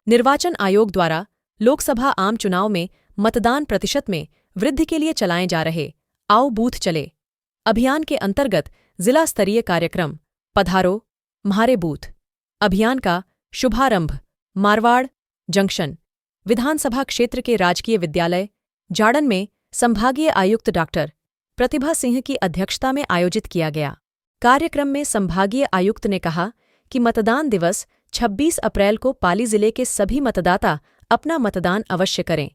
निर्वाचन आयोग द्वारा लोकसभा आम चुनाव में मतदान प्रतिशत में वृद्धि के लिए चलाए जा रहे आओ बूथ चले अभियान के अंतर्गत जिला स्तरीय कार्यक्रम पधारो म्हारे बूथ अभियान का शुभारंभ मारवाड़ जंक्शन विधानसभा क्षेत्र के राजकीय विद्यालय जाड़न में संभागीय आयुक्त डॉक्टर प्रतिभा सिंह की अध्यक्षता में आयोजित किया गया। कार्यक्रम में संभागीय आयुक्त ने कहा कि मतदान दिवस 26 अप्रैल को पाली जिले के सभी मतदाता अपना मतदान अवश्य करें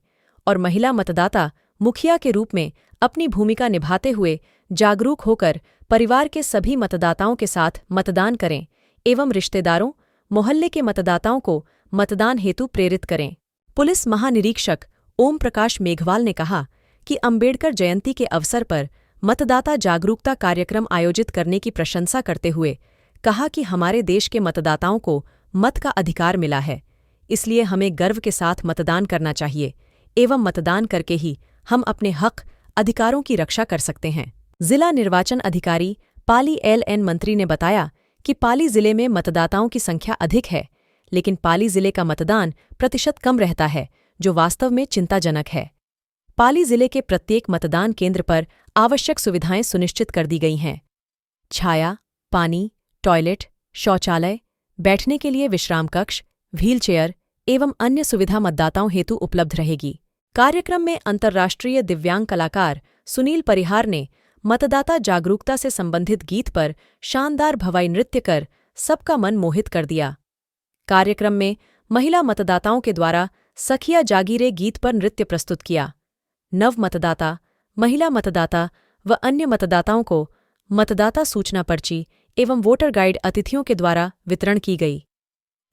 और महिला मतदाता मुखिया के रूप में अपनी भूमिका निभाते हुए जागरूक होकर परिवार के सभी मतदाताओं के साथ मतदान करें एवं रिश्तेदारों मोहल्ले के मतदाताओं को मतदान हेतु प्रेरित करें। पुलिस महानिरीक्षक ओम प्रकाश मेघवाल ने कहा कि अंबेडकर जयंती के अवसर पर मतदाता जागरूकता कार्यक्रम आयोजित करने की प्रशंसा करते हुए कहा कि हमारे देश के मतदाताओं को मत का अधिकार मिला है, इसलिए हमें गर्व के साथ मतदान करना चाहिए एवं मतदान करके ही हम अपने हक अधिकारों की रक्षा कर सकते हैं। जिला निर्वाचन अधिकारी पाली एल.एन. मंत्री ने बताया कि पाली जिले में मतदाताओं की संख्या अधिक है, लेकिन पाली जिले का मतदान प्रतिशत कम रहता है, जो वास्तव में चिंताजनक है। पाली जिले के प्रत्येक मतदान केंद्र पर आवश्यक सुविधाएं सुनिश्चित कर दी गई हैं। छाया, पानी, टॉयलेट, शौचालय, बैठने के लिए विश्राम कक्ष, व्हीलचेयर एवं अन्य सुविधा मतदाताओं हेतु उपलब्ध रहेगी। कार्यक्रम में अंतर्राष्ट्रीय दिव्यांग कलाकार सुनील परिहार ने मतदाता जागरूकता से संबंधित गीत पर शानदार भवाई नृत्य कर सबका मन मोहित कर दिया। कार्यक्रम में महिला मतदाताओं के द्वारा सखिया जागीरे गीत पर नृत्य प्रस्तुत किया। नव मतदाता, महिला मतदाता व अन्य मतदाताओं को मतदाता सूचना पर्ची एवं वोटर गाइड अतिथियों के द्वारा वितरण की गई।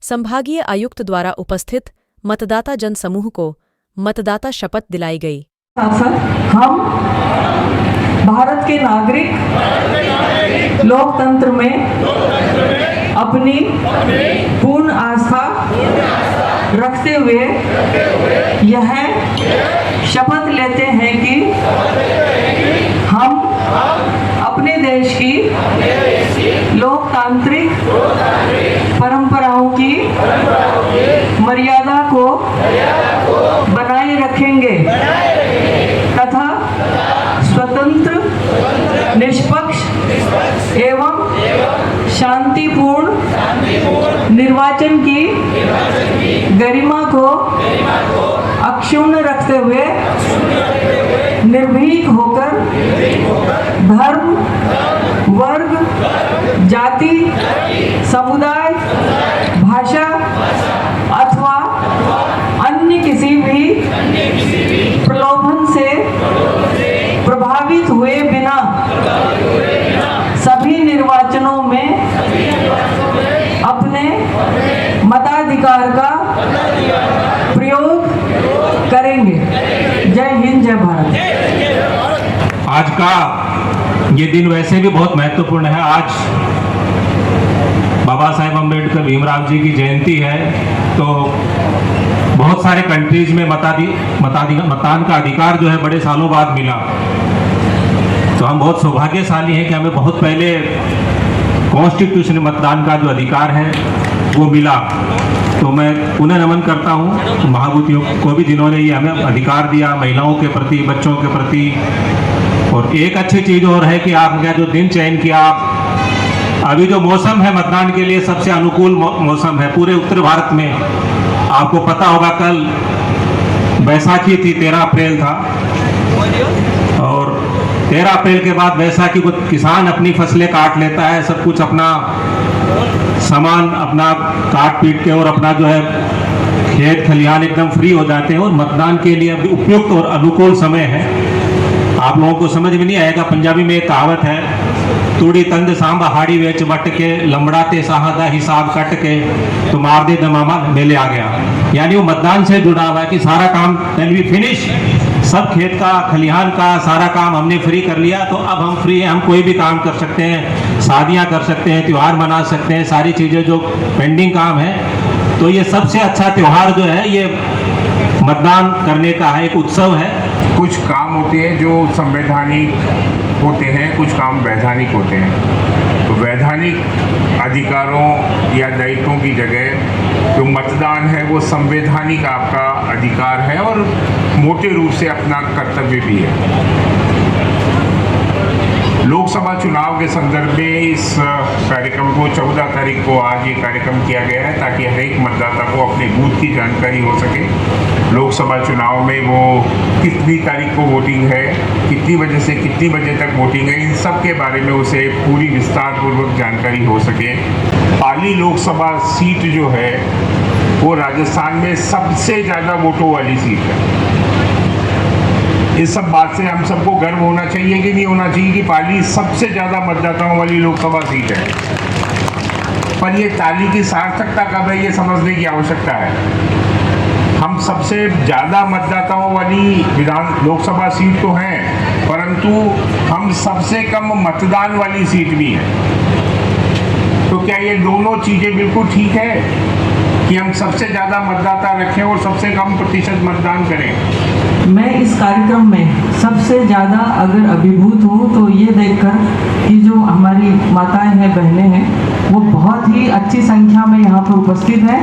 संभागीय आयुक्त द्वारा उपस्थित मतदाता जन समूह को मतदाता शपथ दिलाई गई। हम भारत के नागरिक लोकतंत्र में अपनी पूर्ण आस्था रखते हुए यह शपथ लेते हैं कि हम अपने देश की लोकतांत्रिक परंपराओं की मर्यादा को बनाए रखेंगे तथा स्वतंत्र, निष्पक्ष एवं शांतिपूर्ण निर्वाचन की गरिमा को अक्षुण्ण रखते हुए निर्भीक होकर धर्म, वर्ग, जाति, समुदाय, भाषा अथवा अन्य किसी भी प्रलोभन से प्रभावित हुए बिना सभी निर्वाचनों में अपने मताधिकार का प्रयोग करेंगे। जय हिंद, जय भारत। आज का ये दिन वैसे भी बहुत महत्वपूर्ण है। आज बाबा साहेब अम्बेडकर भीमराव जी की जयंती है, तो बहुत सारे कंट्रीज में मतदान का अधिकार जो है बड़े सालों बाद मिला। तो हम बहुत सौभाग्यशाली हैं कि हमें बहुत पहले कॉन्स्टिट्यूशन मतदान का जो अधिकार है वो मिला। तो मैं उन्हें नमन करता हूँ महाभूतियों को भी, जिन्होंने ये हमें अधिकार दिया, महिलाओं के प्रति, बच्चों के प्रति। और एक अच्छी चीज़ और है कि आपने जो दिन चयन किया, अभी जो मौसम है मतदान के लिए सबसे अनुकूल मौसम है पूरे उत्तर भारत में। आपको पता होगा कल बैसाखी थी, 13 अप्रैल था, और 13 अप्रैल के बाद बैसाखी को किसान अपनी फसलें काट लेता है, सब कुछ अपना सामान अपना काट पीट के और अपना जो है खेत खलिहान एकदम फ्री हो जाते हैं। और मतदान के लिए अभी उपयुक्त और अनुकूल समय है। आप लोगों को समझ में नहीं आएगा, पंजाबी में एक कहावत है, तूड़ी तंद सांबा हाड़ी वेच बट के लंबड़ाते साहदा हिसाब कट के तो मार दे दमामा मेले आ गया। यानी वो मतदान से जुड़ा हुआ है कि सारा काम कैन बी फिनिश, सब खेत का खलिहान का सारा काम हमने फ्री कर लिया, तो अब हम फ्री हैं, हम कोई भी काम कर सकते हैं, शादियां कर सकते हैं, त्यौहार मना सकते हैं, सारी चीज़ें जो पेंडिंग काम है। तो ये सबसे अच्छा त्यौहार जो है ये मतदान करने का है, एक उत्सव है। कुछ काम होते हैं जो संवैधानिक होते हैं, कुछ काम वैधानिक होते हैं। तो वैधानिक अधिकारों या दायित्वों की जगह जो मतदान है वो संवैधानिक आपका अधिकार है और मोटे रूप से अपना कर्तव्य भी है। लोकसभा चुनाव के संदर्भ में इस कार्यक्रम को 14 तारीख को आज ये कार्यक्रम किया गया है ताकि हर एक मतदाता को अपने बूथ की जानकारी हो सके। लोकसभा चुनाव में वो कितनी तारीख को वोटिंग है, कितनी बजे से कितनी बजे तक वोटिंग है, इन सब के बारे में उसे पूरी विस्तार पूर्वक जानकारी हो सके। पाली लोकसभा सीट जो है वो राजस्थान में सबसे ज़्यादा वोटों वाली सीट है। इस सब बात से हम सबको गर्व होना चाहिए कि नहीं होना चाहिए कि पाली सबसे ज़्यादा मतदाताओं वाली लोकसभा सीट है। पर ये ताली की सार्थकता कब है ये समझने की आवश्यकता है। हम सबसे ज़्यादा मतदाताओं वाली लोकसभा सीट तो हैं, परंतु हम सबसे कम मतदान वाली सीट भी हैं। तो क्या ये दोनों चीज़ें बिल्कुल ठीक है कि हम सबसे ज़्यादा मतदाता रखें और सबसे कम प्रतिशत मतदान करें? मैं इस कार्यक्रम में सबसे ज़्यादा अगर अभिभूत हूँ तो ये देखकर कि जो हमारी माताएं हैं, बहनें हैं, वो बहुत ही अच्छी संख्या में यहाँ पर उपस्थित हैं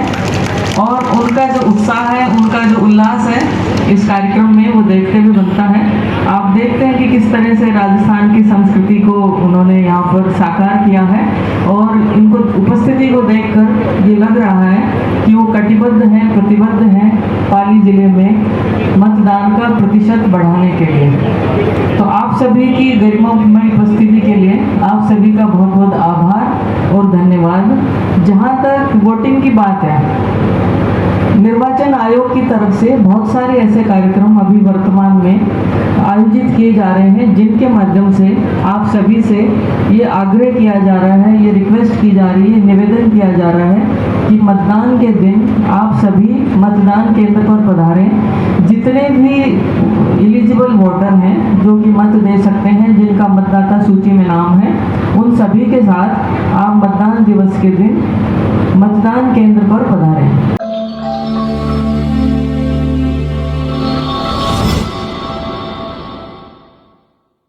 और उनका जो उत्साह है, उनका जो उल्लास है इस कार्यक्रम में, वो देखते हुए बनता है। आप देखते हैं कि किस तरह से राजस्थान की संस्कृति को उन्होंने यहाँ पर साकार किया है और इनको उपस्थिति को देखकर ये लग रहा है कि वो कटिबद्ध हैं, प्रतिबद्ध हैं पाली जिले में मतदान का प्रतिशत बढ़ाने के लिए। तो आप सभी की गरिमामय उपस्थिति के लिए आप सभी का बहुत बहुत आभार और धन्यवाद। जहाँ तक वोटिंग की बात है, निर्वाचन आयोग की तरफ से बहुत सारे ऐसे कार्यक्रम अभी वर्तमान में आयोजित किए जा रहे हैं जिनके माध्यम से आप सभी से ये आग्रह किया जा रहा है, ये रिक्वेस्ट की जा रही है, निवेदन किया जा रहा है कि मतदान के दिन आप सभी मतदान केंद्र पर पधारें। जितने भी एलिजिबल वोटर हैं जो कि मत दे सकते हैं, जिनका मतदाता सूची में नाम है, उन सभी के साथ आप मतदान दिवस के दिन मतदान